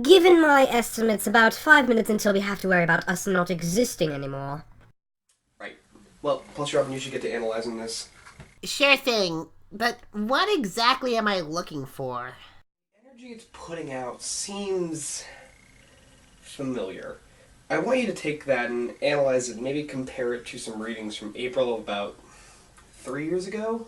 Given my estimates, about 5 minutes until we have to worry about us not existing anymore. Right. Well, plus Robin, you should get to analyzing this. Sure thing, but what exactly am I looking for? The energy it's putting out seems familiar. I want you to take that and analyze it, maybe compare it to some readings from April of about 3 years ago.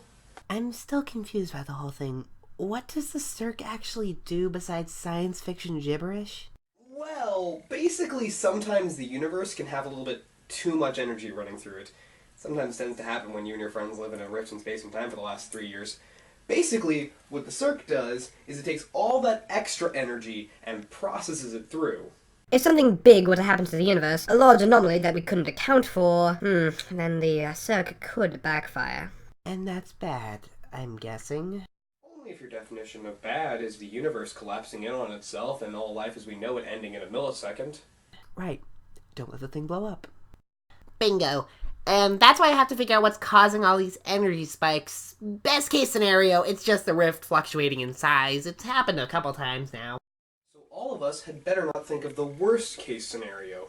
I'm still confused by the whole thing. What does the Cirque actually do besides science fiction gibberish? Well, basically sometimes the universe can have a little bit too much energy running through it. Sometimes tends to happen when you and your friends live in a rift in space and time for the last 3 years. Basically, what the Cirque does is it takes all that extra energy and processes it through. If something big were to happen to the universe, a large anomaly that we couldn't account for, then the Cirque could backfire. And that's bad, I'm guessing. Only if your definition of bad is the universe collapsing in on itself and all life as we know it ending in a millisecond. Right. Don't let the thing blow up. Bingo. And that's why I have to figure out what's causing all these energy spikes. Best case scenario, it's just the rift fluctuating in size. It's happened a couple times now. So all of us had better not think of the worst case scenario.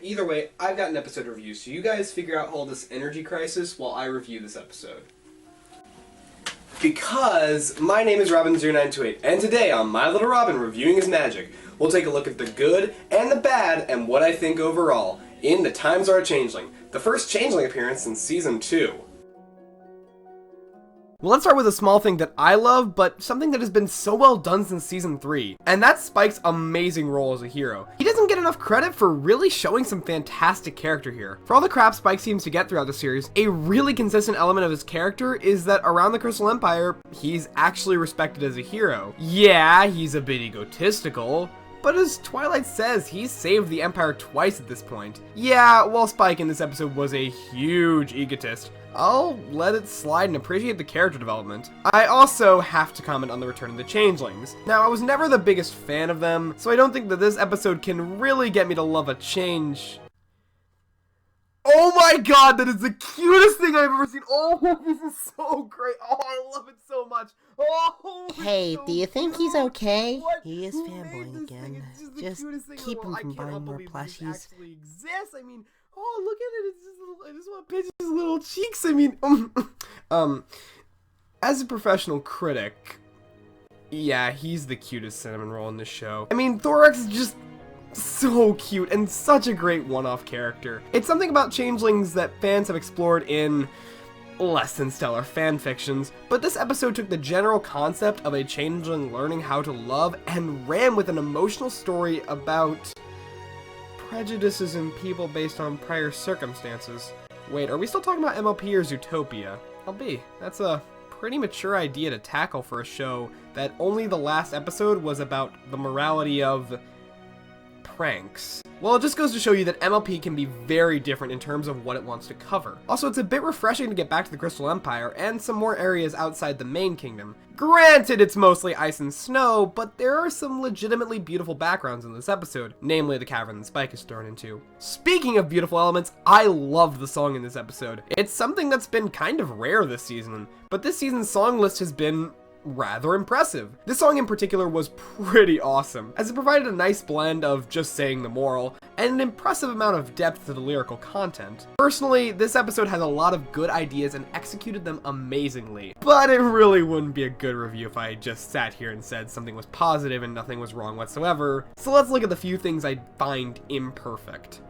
Either way, I've got an episode review, so you guys figure out all this energy crisis while I review this episode. Because my name is Robin0928, and today on My Little Robin Reviewing His Magic, we'll take a look at the good and the bad and what I think overall in The Times Are a Changeling, the first Changeling appearance in Season 2. Well, let's start with a small thing that I love, but something that has been so well done since Season 3, and that's Spike's amazing role as a hero. He doesn't get enough credit for really showing some fantastic character here. For all the crap Spike seems to get throughout the series, a really consistent element of his character is that around the Crystal Empire, he's actually respected as a hero. Yeah, he's a bit egotistical, but as Twilight says, he's saved the Empire twice at this point. Yeah, while Spike in this episode was a huge egotist, I'll let it slide and appreciate the character development. I also have to comment on the return of the Changelings. Now, I was never the biggest fan of them, so I don't think that this episode can really get me to love a change. Oh my god, that is the cutest thing I've ever seen. Oh, this is so great. Oh, I love it so much. Oh, Hey, so do you think he's good. okay? What? He is Who made fanboying this again. thing? It's the Just cutest thing in the keep him world. I from buying cannot more believe this plushies. actually exists. I mean, oh, look at it. It's just little, I just want to pinch his little cheeks. I mean, as a professional critic, yeah, he's the cutest cinnamon roll in this show. I mean, Thorax is just so cute and such a great one-off character. It's something about changelings that fans have explored in less than stellar fan fictions, but this episode took the general concept of a changeling learning how to love and ran with an emotional story about prejudices in people based on prior circumstances. Wait, are we still talking about MLP or Zootopia? LB, that's a pretty mature idea to tackle for a show that only the last episode was about the morality of pranks. Well, it just goes to show you that MLP can be very different in terms of what it wants to cover. Also, it's a bit refreshing to get back to the Crystal Empire and some more areas outside the main kingdom. Granted, it's mostly ice and snow, but there are some legitimately beautiful backgrounds in this episode, namely the cavern that Spike is thrown into. Speaking of beautiful elements, I love the song in this episode. It's something that's been kind of rare this season, but this season's song list has been rather impressive. This song in particular was pretty awesome, as it provided a nice blend of just saying the moral, and an impressive amount of depth to the lyrical content. Personally, this episode has a lot of good ideas and executed them amazingly, but it really wouldn't be a good review if I just sat here and said something was positive and nothing was wrong whatsoever, so let's look at the few things I find imperfect.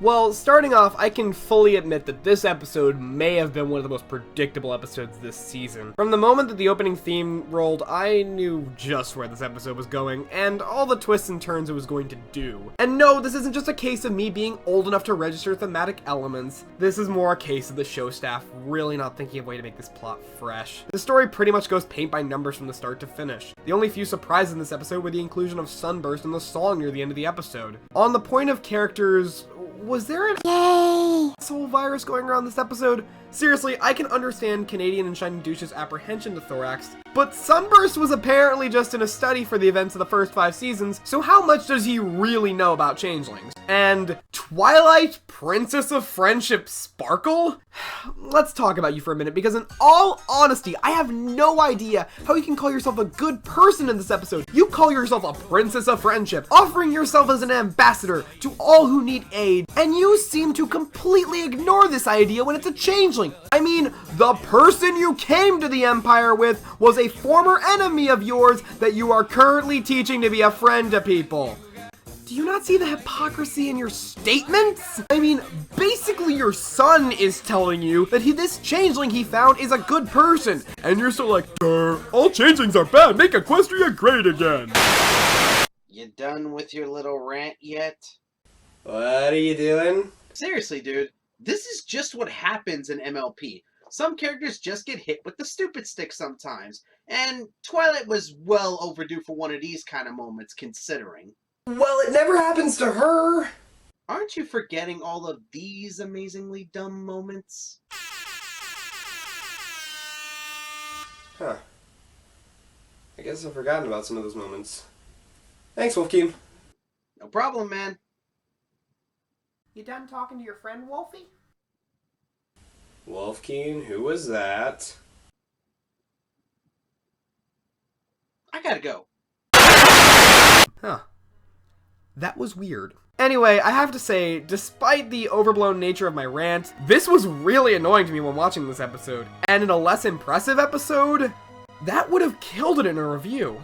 Well, starting off, I can fully admit that this episode may have been one of the most predictable episodes this season. From the moment that the opening theme rolled, I knew just where this episode was going, and all the twists and turns it was going to do. And no, this isn't just a case of me being old enough to register thematic elements. This is more a case of the show staff really not thinking of a way to make this plot fresh. The story pretty much goes paint by numbers from the start to finish. The only few surprises in this episode were the inclusion of Sunburst in the song near the end of the episode. On the point of characters, was there an asshole virus going around this episode? Seriously, I can understand Canadian and Shining Douche's apprehension to Thorax, but Sunburst was apparently just in a study for the events of the first 5 seasons, so how much does he really know about changelings? And Twilight Princess of Friendship Sparkle? Let's talk about you for a minute, because in all honesty, I have no idea how you can call yourself a good person in this episode. You call yourself a Princess of Friendship, offering yourself as an ambassador to all who need aid, and you seem to completely ignore this idea when it's a changeling. I mean, the person you came to the Empire with was a former enemy of yours that you are currently teaching to be a friend to people. Do you not see the hypocrisy in your statements? I mean, basically your son is telling you that this changeling he found is a good person, and you're still like, all changelings are bad, make Equestria great again. You done with your little rant yet? What are you doing? Seriously, dude, this is just what happens in MLP. Some characters just get hit with the stupid stick sometimes, and Twilight was well overdue for one of these kind of moments, considering. Well, it never happens to her. Aren't you forgetting all of these amazingly dumb moments? Huh. I guess I've forgotten about some of those moments. Thanks, Wolfkeen. No problem, man. You done talking to your friend, Wolfie? Wolfkeen, who was that? I gotta go. Huh. That was weird. Anyway, I have to say, despite the overblown nature of my rant, this was really annoying to me when watching this episode. And in a less impressive episode, that would have killed it in a review.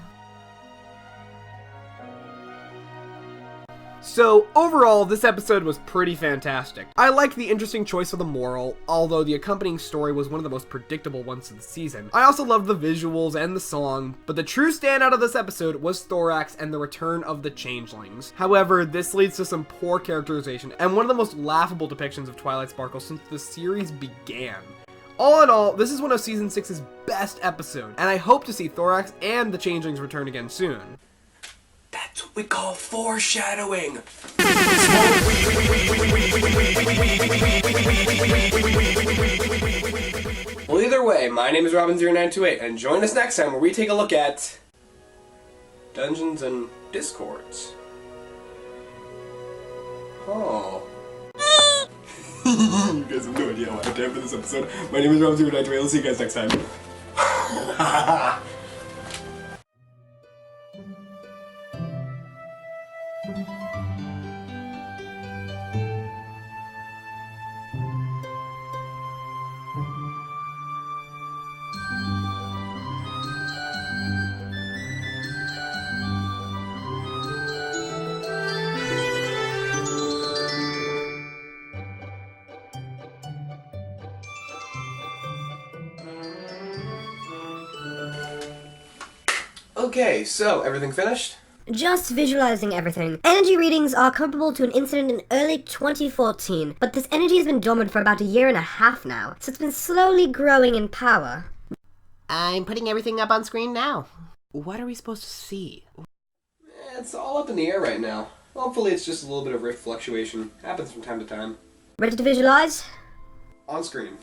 So, overall, this episode was pretty fantastic. I liked the interesting choice of the moral, although the accompanying story was one of the most predictable ones of the season. I also loved the visuals and the song, but the true standout of this episode was Thorax and the return of the changelings. However, this leads to some poor characterization and one of the most laughable depictions of Twilight Sparkle since the series began. All in all, this is one of Season 6's best episodes, and I hope to see Thorax and the changelings return again soon. That's what we call foreshadowing. Well, either way, my name is Robin0928, and join us next time where we take a look at Dungeons and Discords. Oh. You guys have no idea how I time for this episode. My name is Robin0928. We'll see you guys next time. Okay, so everything finished? Just visualizing everything. Energy readings are comparable to an incident in early 2014, but this energy has been dormant for about 1.5 years now, so it's been slowly growing in power. I'm putting everything up on screen now. What are we supposed to see? It's all up in the air right now. Hopefully it's just a little bit of rift fluctuation. Happens from time to time. Ready to visualize? On screen.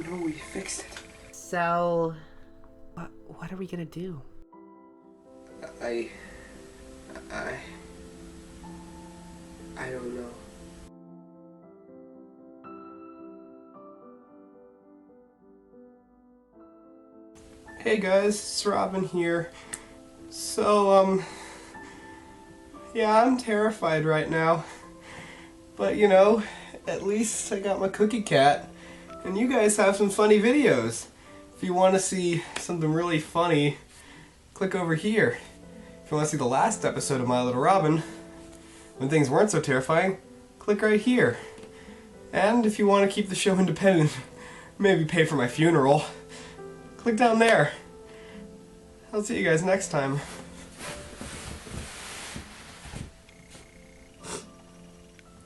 We fixed it. So, what are we gonna do? I don't know. Hey guys, it's Robin here. So, yeah, I'm terrified right now. But, you know, at least I got my cookie cat. And you guys have some funny videos. If you want to see something really funny, click over here. If you want to see the last episode of My Little Robin, when things weren't so terrifying, click right here. And if you want to keep the show independent, maybe pay for my funeral, click down there. I'll see you guys next time.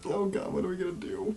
Oh god, what are we gonna do?